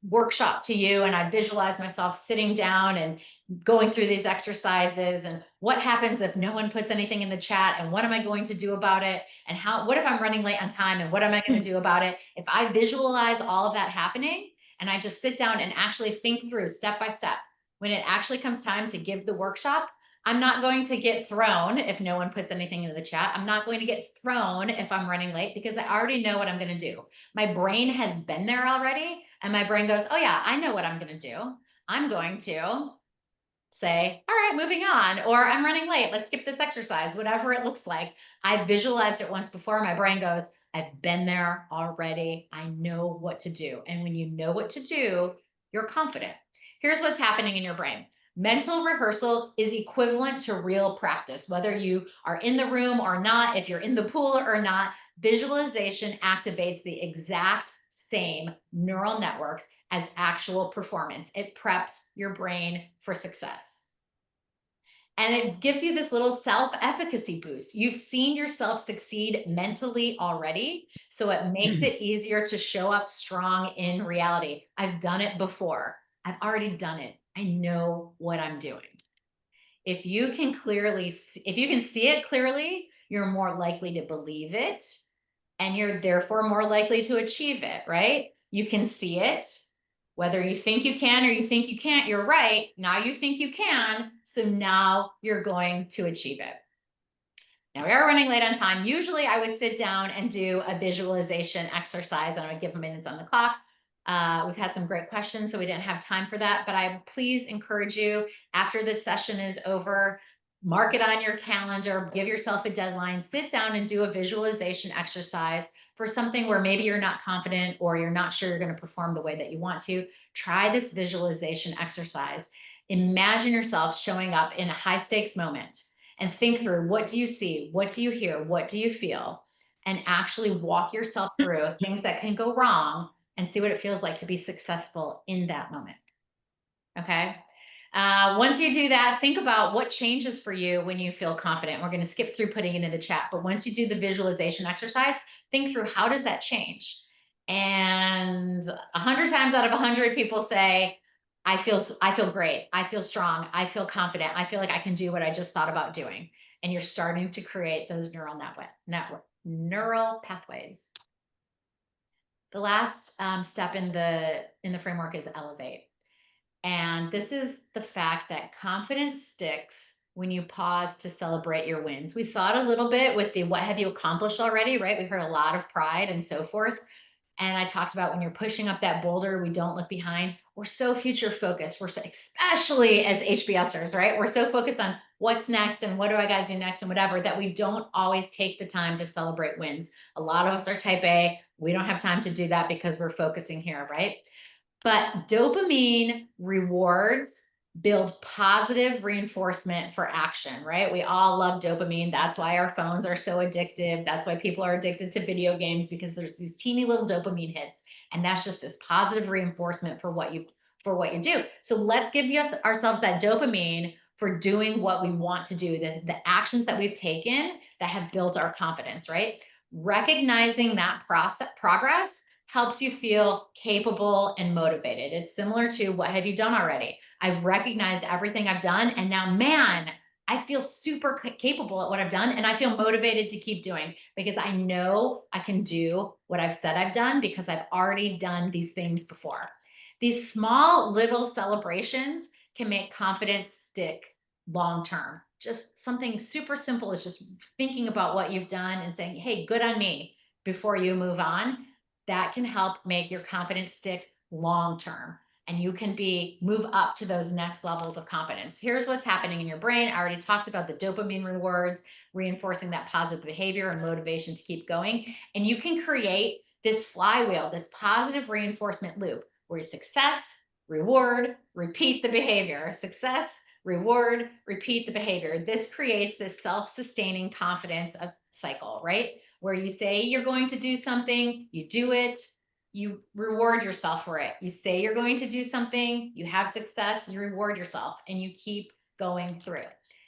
workshop to you, and I visualized myself sitting down and going through these exercises, and what happens if no one puts anything in the chat, and what am I going to do about it, and what if I'm running late on time, and what am I going to do about it? If I visualize all of that happening, and I just sit down and actually think through step by step, when it actually comes time to give the workshop, I'm not going to get thrown if no one puts anything in the chat. I'm not going to get thrown if I'm running late, because I already know what I'm going to do. My brain has been there already, and my brain goes, oh yeah, I know what I'm going to do. I'm going to say, all right, moving on, or I'm running late. Let's skip this exercise, whatever it looks like. I've visualized it once before. My brain goes, I've been there already. I know what to do. And when you know what to do, you're confident. Here's what's happening in your brain. Mental rehearsal is equivalent to real practice, whether you are in the room or not, if you're in the pool or not. Visualization activates the exact same neural networks as actual performance. It preps your brain for success. And it gives you this little self-efficacy boost. You've seen yourself succeed mentally already, so it makes it easier to show up strong in reality. I've done it before. I've already done it. I know what I'm doing. If you can see it clearly, you're more likely to believe it, and you're therefore more likely to achieve it, right? You can see it. Whether you think you can or you think you can't, you're right. Now you think you can, so now you're going to achieve it. Now we are running late on time. Usually I would sit down and do a visualization exercise, and I would give minutes on the clock. We've had some great questions, so we didn't have time for that, but I please encourage you, after this session is over, mark it on your calendar, give yourself a deadline, sit down and do a visualization exercise for something where maybe you're not confident or you're not sure you're going to perform the way that you want to. Try this visualization exercise. Imagine yourself showing up in a high stakes moment and think through, what do you see? What do you hear? What do you feel? And actually walk yourself through things that can go wrong and see what it feels like to be successful in that moment. Okay. Once you do that, think about what changes for you when you feel confident. We're going to skip through putting it in the chat, but once you do the visualization exercise, think through, how does that change? And 100 times out of 100 people say, I feel great. I feel strong. I feel confident. I feel like I can do what I just thought about doing. And you're starting to create those neural pathways. The last step in the framework is elevate. And this is the fact that confidence sticks when you pause to celebrate your wins. We saw it a little bit with the what have you accomplished already, right? We heard a lot of pride and so forth. And I talked about when you're pushing up that boulder, we don't look behind. We're so future focused. We're so, especially as HBSers, right? We're so focused on what's next and what do I got to do next and whatever, that we don't always take the time to celebrate wins. A lot of us are type A. We don't have time to do that because we're focusing here, right? But dopamine rewards build positive reinforcement for action, right? We all love dopamine. That's why our phones are so addictive. That's why people are addicted to video games, because there's these teeny little dopamine hits. And that's just this positive reinforcement for what you do. So let's give ourselves that dopamine for doing what we want to do, the actions that we've taken that have built our confidence, right? Recognizing that progress helps you feel capable and motivated. It's similar to, what have you done already? I've recognized everything I've done, and now, man, I feel super capable at what I've done, and I feel motivated to keep doing, because I know I can do what I've said I've done, because I've already done these things before. These small little celebrations can make confidence stick long term. Just something super simple is just thinking about what you've done and saying, hey, good on me, before you move on. That can help make your confidence stick long term, and you can move up to those next levels of confidence. Here's what's happening in your brain. I already talked about the dopamine rewards, reinforcing that positive behavior and motivation to keep going. And you can create this flywheel, this positive reinforcement loop, where success, reward, repeat the behavior. Success, reward, repeat the behavior. This creates this self-sustaining confidence cycle, right? Where you say you're going to do something, you do it, you reward yourself for it. You say you're going to do something, you have success, you reward yourself, and you keep going through.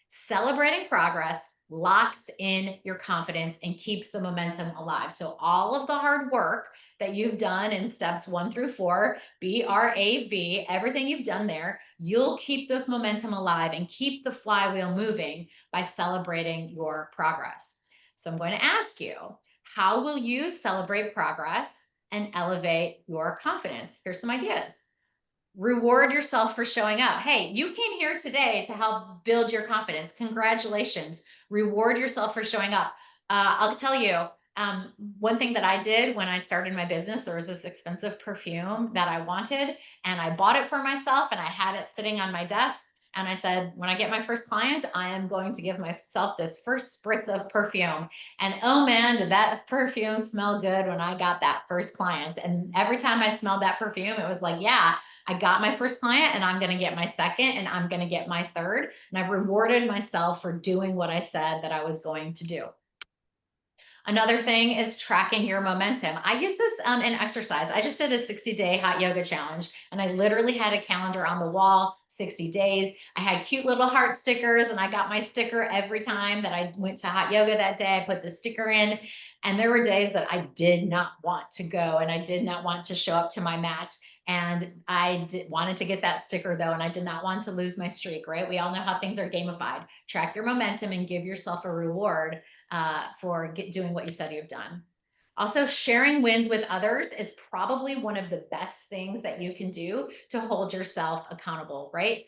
Celebrating progress locks in your confidence and keeps the momentum alive. So all of the hard work that you've done in steps 1 through 4, BRAV, everything you've done there, you'll keep this momentum alive and keep the flywheel moving by celebrating your progress. So I'm going to ask you, how will you celebrate progress and elevate your confidence? Here's some ideas. Reward yourself for showing up. Hey, you came here today to help build your confidence. Congratulations. Reward yourself for showing up. I'll tell you, One thing that I did when I started my business, there was this expensive perfume that I wanted, and I bought it for myself, and I had it sitting on my desk. And I said, when I get my first client, I am going to give myself this first spritz of perfume. And oh man, did that perfume smell good when I got that first client. And every time I smelled that perfume, it was like, yeah, I got my first client, and I'm going to get my second, and I'm going to get my third. And I've rewarded myself for doing what I said that I was going to do. Another thing is tracking your momentum. I use this in exercise. I just did a 60-day hot yoga challenge, and I literally had a calendar on the wall, 60 days. I had cute little heart stickers, and I got my sticker every time that I went to hot yoga that day. I put the sticker in, and there were days that I did not want to go, and I did not want to show up to my mat. And I wanted to get that sticker though, and I did not want to lose my streak, right? We all know how things are gamified. Track your momentum and give yourself a reward for doing what you said you've done. Also, sharing wins with others is probably one of the best things that you can do to hold yourself accountable, right?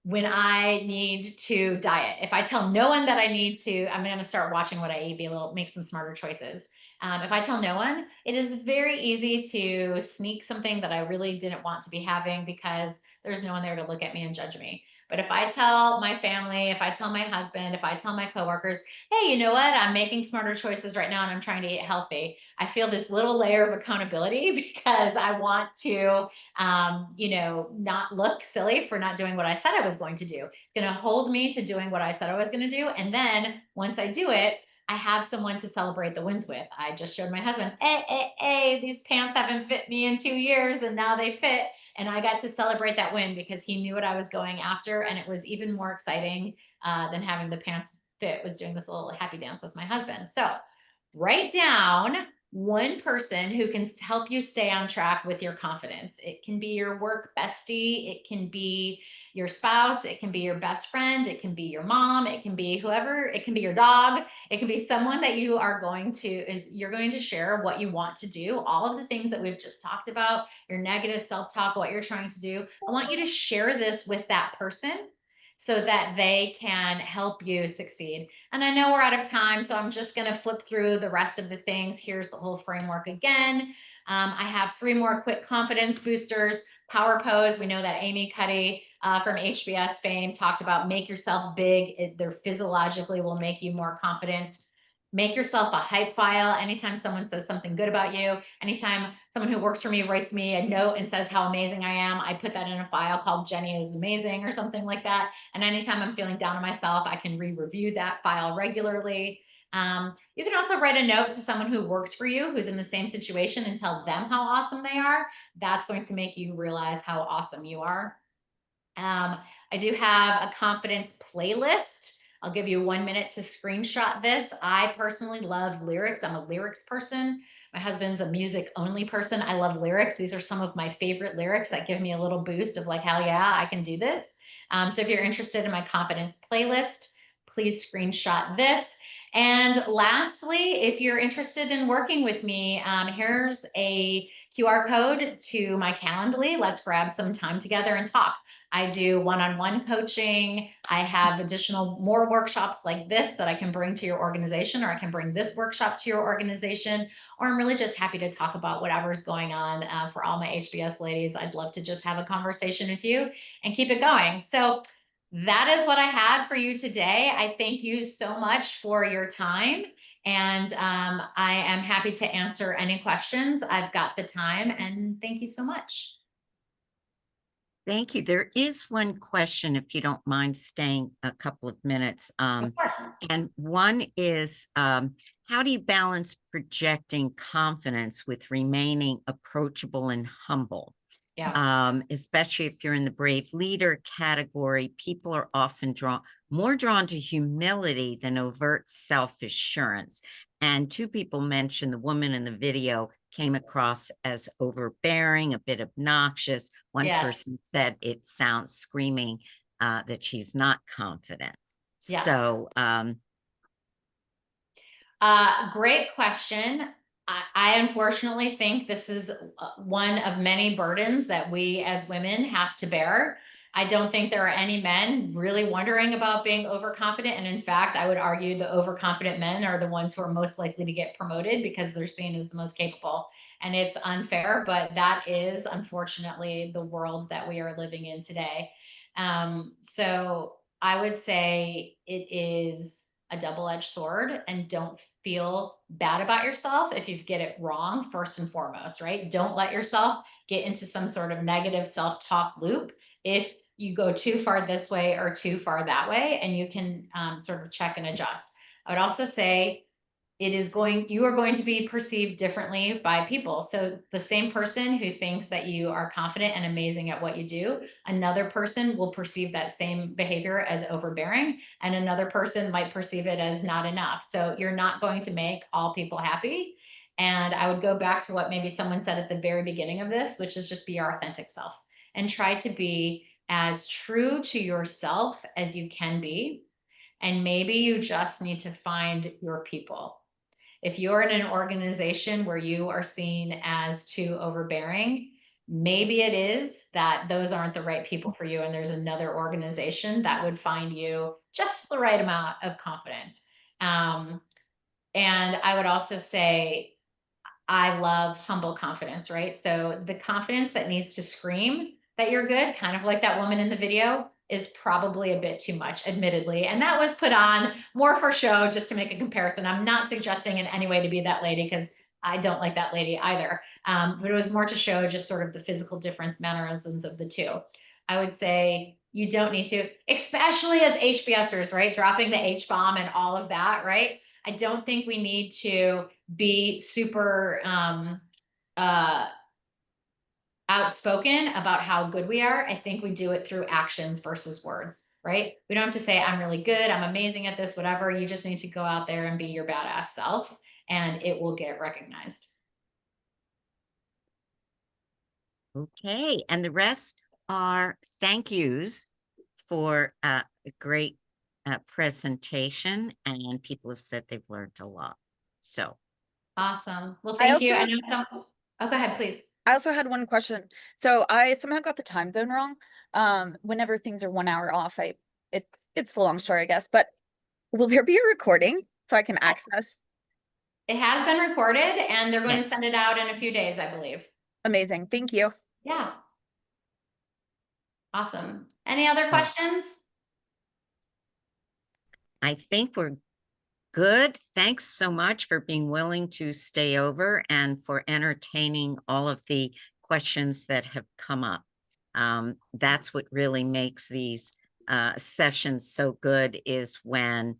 When I need to diet, if I tell no one that I need to, I'm going to start watching what I eat, make some smarter choices. If I tell no one, it is very easy to sneak something that I really didn't want to be having because there's no one there to look at me and judge me. But if I tell my family, if I tell my husband, if I tell my coworkers, hey, you know what? I'm making smarter choices right now and I'm trying to eat healthy. I feel this little layer of accountability because I want to, not look silly for not doing what I said I was going to do. It's going to hold me to doing what I said I was going to do. And then once I do it, I have someone to celebrate the wins with. I just showed my husband, hey, these pants haven't fit me in 2 years and now they fit. And I got to celebrate that win because he knew what I was going after. And it was even more exciting than having the pants fit, was doing this little happy dance with my husband. So write down one person who can help you stay on track with your confidence. It can be your work bestie. It can be your spouse. It can be your best friend. It can be your mom. It can be whoever. It can be your dog. It can be someone that you're going to share what you want to do. All of the things that we've just talked about, your negative self-talk, what you're trying to do. I want you to share this with that person so that they can help you succeed. And I know we're out of time, so I'm just going to flip through the rest of the things. Here's the whole framework again. I have 3 more quick confidence boosters. Power pose. We know that Amy Cuddy from HBS fame talked about make yourself big. They physiologically will make you more confident. Make yourself a hype file. Anytime someone says something good about you, anytime someone who works for me writes me a note and says how amazing I am, I put that in a file called Jeni is amazing or something like that. And anytime I'm feeling down on myself, I can re-review that file regularly. You can also write a note to someone who works for you, who's in the same situation, and tell them how awesome they are. That's going to make you realize how awesome you are. I do have a confidence playlist. I'll give you 1 minute to screenshot this. I personally love lyrics. I'm a lyrics person. My husband's a music only person. I love lyrics. These are some of my favorite lyrics that give me a little boost of like, hell yeah, I can do this. So if you're interested in my confidence playlist, please screenshot this. And lastly, if you're interested in working with me, here's a QR code to my Calendly. Let's grab some time together and talk. I do one-on-one coaching. I have more workshops like this that I can bring to your organization, or I can bring this workshop to your organization, or I'm really just happy to talk about whatever's going on for all my HBS ladies. I'd love to just have a conversation with you and keep it going. So that is what I had for you today. I thank you so much for your time. And I am happy to answer any questions. I've got the time, and thank you so much. Thank you. There is one question, if you don't mind staying a couple of minutes. And one is, how do you balance projecting confidence with remaining approachable and humble? Yeah. Especially if you're in the brave leader category, people are often more drawn to humility than overt self-assurance. And 2 people mentioned the woman in the video came across as overbearing, a bit obnoxious. One Yes. person said it sounds screaming that she's not confident. Yeah. So, great question. I unfortunately think this is one of many burdens that we as women have to bear. I don't think there are any men really wondering about being overconfident. And in fact, I would argue the overconfident men are the ones who are most likely to get promoted because they're seen as the most capable. And it's unfair, but that is unfortunately the world that we are living in today. So I would say it is a double-edged sword, and don't feel bad about yourself if you get it wrong, first and foremost, right? Don't let yourself get into some sort of negative self-talk loop if you go too far this way or too far that way, and you can sort of check and adjust. I would also say you are going to be perceived differently by people. So the same person who thinks that you are confident and amazing at what you do, another person will perceive that same behavior as overbearing, and another person might perceive it as not enough. So you're not going to make all people happy. And I would go back to what maybe someone said at the very beginning of this, which is just be your authentic self and try to be as true to yourself as you can be. And maybe you just need to find your people. If you're in an organization where you are seen as too overbearing, maybe it is that those aren't the right people for you, and there's another organization that would find you just the right amount of confidence. And I would also say, I love humble confidence, right? So the confidence that needs to scream that you're good, kind of like that woman in the video, is probably a bit too much, admittedly. And that was put on more for show, just to make a comparison. I'm not suggesting in any way to be that lady, because I don't like that lady either. But it was more to show just sort of the physical difference, mannerisms of the two. I would say you don't need to, especially as HBSers, right? Dropping the H bomb and all of that, right? I don't think we need to be super uh, outspoken about how good we are. I think we do it through actions versus words, right? We don't have to say, I'm really good, I'm amazing at this, whatever. You just need to go out there and be your badass self, and it will get recognized. Okay, and the rest are thank yous for a great presentation, and people have said they've learned a lot. So, Awesome. Well, I thank you. also- I know oh, go ahead, please. I also had one question. So I somehow got the time zone wrong. Whenever things are 1 hour off, it's a long story, I guess. But will there be a recording so I can access? It has been recorded, and they're going to yes, send it out in a few days, I believe. Amazing. Thank you. Yeah. Awesome. Any other questions? I think we're good. Thanks so much for being willing to stay over and for entertaining all of the questions that have come up. That's what really makes these sessions so good, is when